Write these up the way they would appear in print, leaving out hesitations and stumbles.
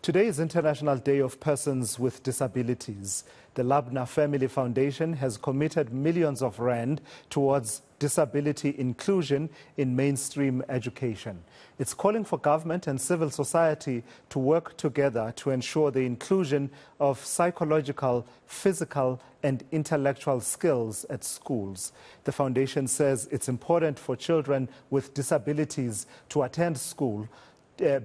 Today is International Day of Persons with Disabilities. The Lubner Family Foundation has committed millions of rand towards disability inclusion in mainstream education. It's calling for government and civil society to work together to ensure the inclusion of psychological, physical and intellectual skills at schools. The foundation says it's important for children with disabilities to attend school,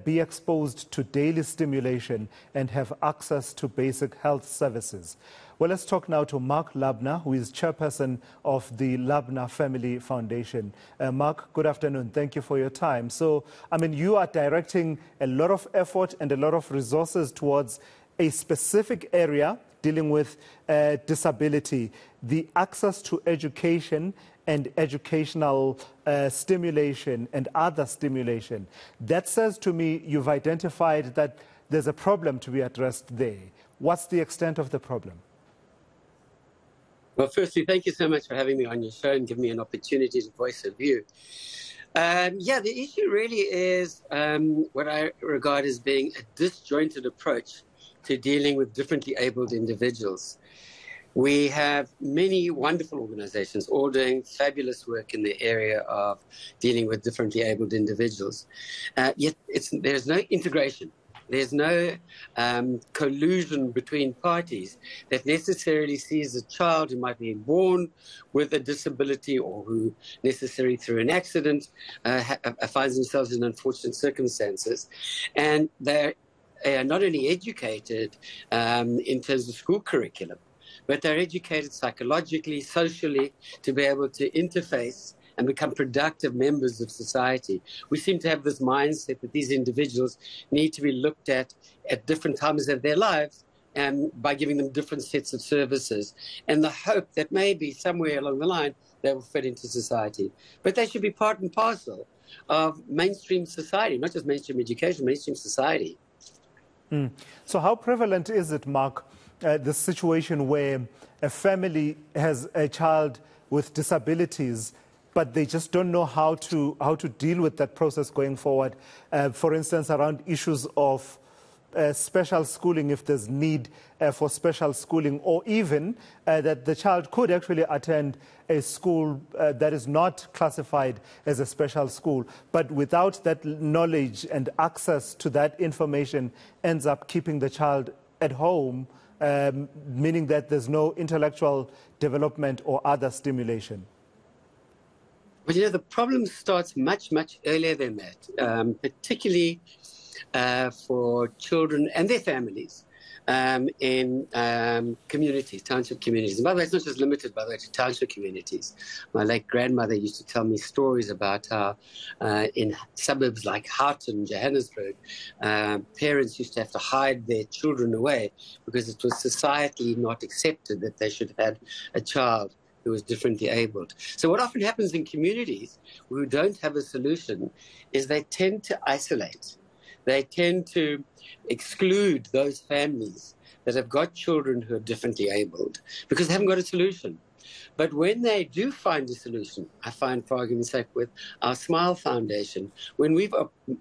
be exposed to daily stimulation and have access to basic health services. Well, let's talk now to Marc Lubner, who is chairperson of the Lubner Family Foundation. Marc, good afternoon. Thank you for your time. So, you are directing a lot of effort and a lot of resources towards a specific area dealing with disability, the access to education and educational stimulation and other stimulation. That says to me you've identified that there's a problem to be addressed there. What's the extent of the problem? Well, firstly, thank you so much for having me on your show and giving me an opportunity to voice a view. The issue really is what I regard as being a disjointed approach to dealing with differently abled individuals. We have many wonderful organizations all doing fabulous work in the area of dealing with differently abled individuals. Yet there's no integration. There's no collusion between parties that necessarily sees a child who might be born with a disability or who necessarily through an accident finds themselves in unfortunate circumstances. And they're not only educated in terms of school curriculum, but they're educated psychologically, socially, to be able to interface and become productive members of society. We seem to have this mindset that these individuals need to be looked at different times of their lives and by giving them different sets of services, and the hope that maybe somewhere along the line they will fit into society. But they should be part and parcel of mainstream society, not just mainstream education, mainstream society. So how prevalent is it, Marc, the situation where a family has a child with disabilities, but they just don't know how to deal with that process going forward? For instance, around issues of special schooling, if there's need for special schooling, or even that the child could actually attend a school that is not classified as a special school, but without that knowledge and access to that information ends up keeping the child at home, meaning that there's no intellectual development or other stimulation. Well, the problem starts much, much earlier than that, particularly for children and their families in communities, township communities. And by the way, it's not just limited, by the way, to township communities. My late grandmother used to tell me stories about how in suburbs like Houghton, Johannesburg, parents used to have to hide their children away because it was societally not accepted that they should have had a child who was differently abled. So what often happens in communities who don't have a solution is they tend to isolate. They tend to exclude those families that have got children who are differently abled because they haven't got a solution. But when they do find a solution, I find, for argument's sake, with our Smile Foundation, when we've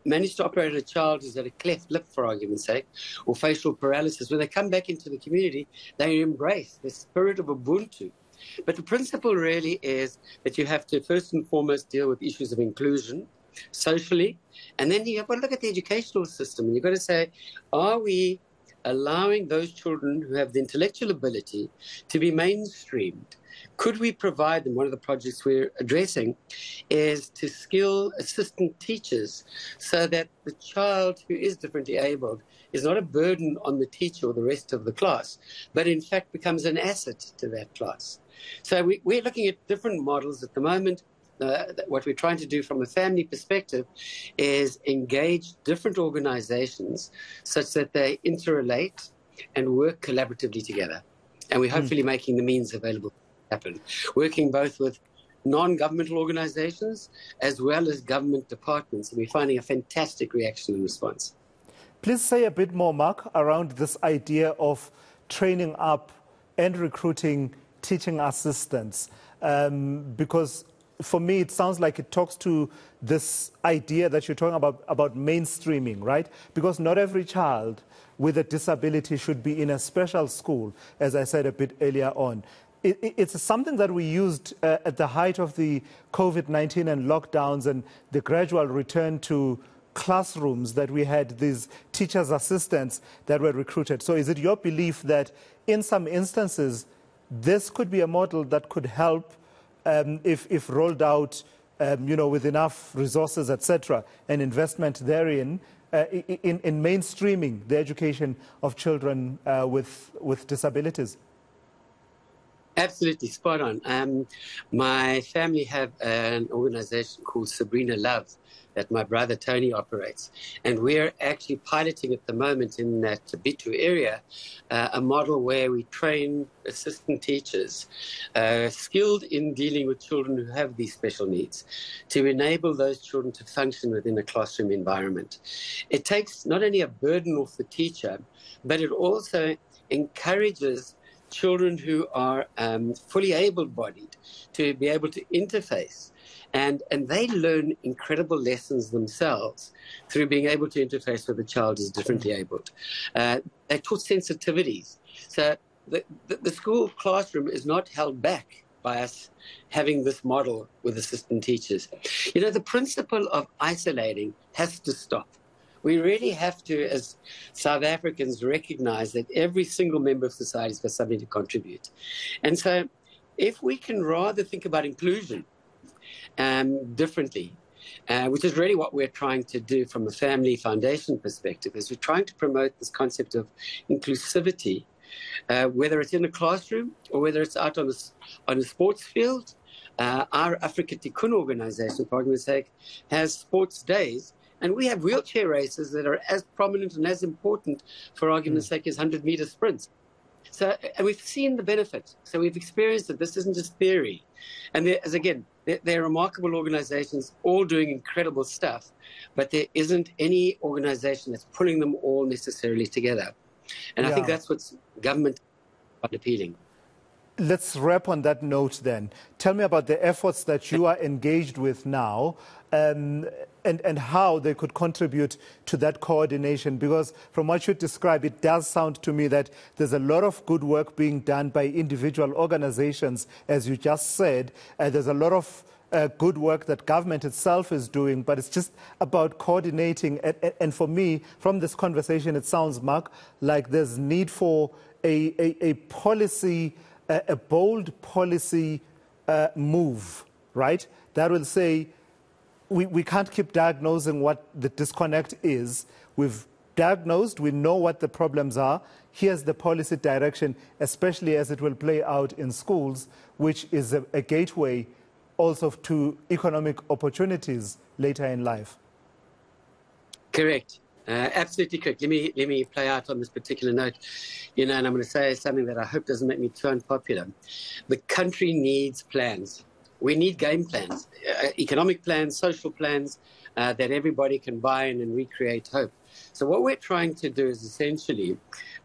managed to operate a child who's got a cleft lip, for argument's sake, or facial paralysis, when they come back into the community, they embrace the spirit of Ubuntu. But the principle really is that you have to first and foremost deal with issues of inclusion socially, and then you have to look at the educational system, and you've got to say, are we allowing those children who have the intellectual ability to be mainstreamed? Could we provide them? One of the projects we're addressing is to skill assistant teachers so that the child who is differently abled is not a burden on the teacher or the rest of the class, but in fact becomes an asset to that class. So we're looking at different models at the moment. What we're trying to do from a family perspective is engage different organizations such that they interrelate and work collaboratively together. And we're hopefully making the means available to happen, working both with non-governmental organizations as well as government departments. And we're finding a fantastic reaction and response. Please say a bit more, Marc, around this idea of training up and recruiting teaching assistants, because for me, it sounds like it talks to this idea that you're talking about mainstreaming, right? Because not every child with a disability should be in a special school, as I said a bit earlier on. It's something that we used at the height of the COVID-19 and lockdowns and the gradual return to classrooms, that we had these teachers' assistants that were recruited. So is it your belief that in some instances, this could be a model that could help if rolled out, with enough resources, etc., and investment therein, in mainstreaming the education of children with disabilities? Absolutely, spot on. My family have an organization called Sabrina Love that my brother Tony operates. And we're actually piloting at the moment in that Bitu area a model where we train assistant teachers skilled in dealing with children who have these special needs to enable those children to function within a classroom environment. It takes not only a burden off the teacher, but it also encourages children who are fully able-bodied to be able to interface. And they learn incredible lessons themselves through being able to interface with a child who's differently abled. They're taught sensitivities. So the school classroom is not held back by us having this model with assistant teachers. The principle of isolating has to stop. We really have to, as South Africans, recognize that every single member of society has got something to contribute. And so if we can rather think about inclusion differently, which is really what we're trying to do from a family foundation perspective, is we're trying to promote this concept of inclusivity, whether it's in a classroom or whether it's out on a sports field. Our Africa Tikkun organization, for argument's sake, has sports days. And we have wheelchair races that are as prominent and as important, for argument's sake, as 100-meter sprints. So, and we've seen the benefit. So we've experienced that this isn't just theory. And they're remarkable organizations, all doing incredible stuff, but there isn't any organization that's pulling them all necessarily together. And I think that's what's government appealing. Let's wrap on that note then. Tell me about the efforts that you are engaged with now and how they could contribute to that coordination. Because from what you describe, it does sound to me that there's a lot of good work being done by individual organizations, as you just said. There's a lot of good work that government itself is doing, but it's just about coordinating. And for me, from this conversation, it sounds, Marc, like there's need for a policy, a bold policy move, right? That will say, we can't keep diagnosing what the disconnect is. We've diagnosed, we know what the problems are. Here's the policy direction, especially as it will play out in schools, which is a gateway also to economic opportunities later in life. Correct. Absolutely correct. Let me play out on this particular note, and I'm going to say something that I hope doesn't make me too unpopular. The country needs plans. We need game plans, economic plans, social plans that everybody can buy in and recreate hope. So what we're trying to do is essentially,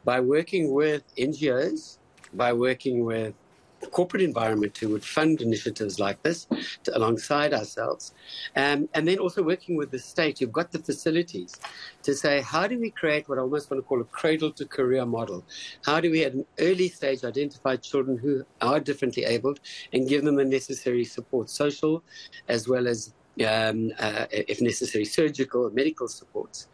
by working with NGOs, by working with the corporate environment who would fund initiatives like this alongside ourselves, and then also working with the state who've got the facilities to say, how do we create what I almost want to call a cradle-to-career model? How do we at an early stage identify children who are differently abled and give them the necessary support, social as well as, if necessary, surgical or medical supports,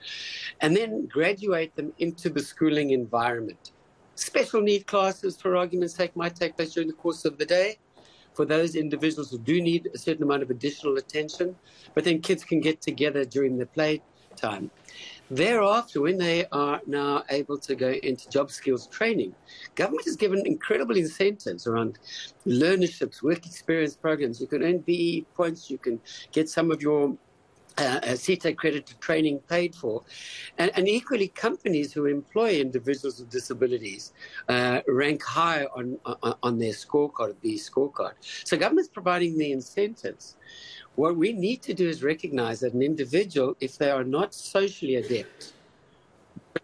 and then graduate them into the schooling environment. Special need classes, for argument's sake, might take place during the course of the day for those individuals who do need a certain amount of additional attention, but then kids can get together during the play time. Thereafter, when they are now able to go into job skills training, government has given incredible incentives around learnerships, work experience programs. You can earn BE points, you can get some of your CETA accredited training paid for, and equally companies who employ individuals with disabilities rank high on their scorecard, the scorecard. So government's providing the incentives. What we need to do is recognize that an individual, if they are not socially adept,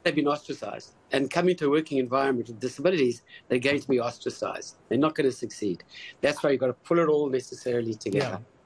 they've been ostracized, and coming to a working environment with disabilities, they're going to be ostracized. They're not going to succeed. That's why you've got to pull it all necessarily together. Yeah.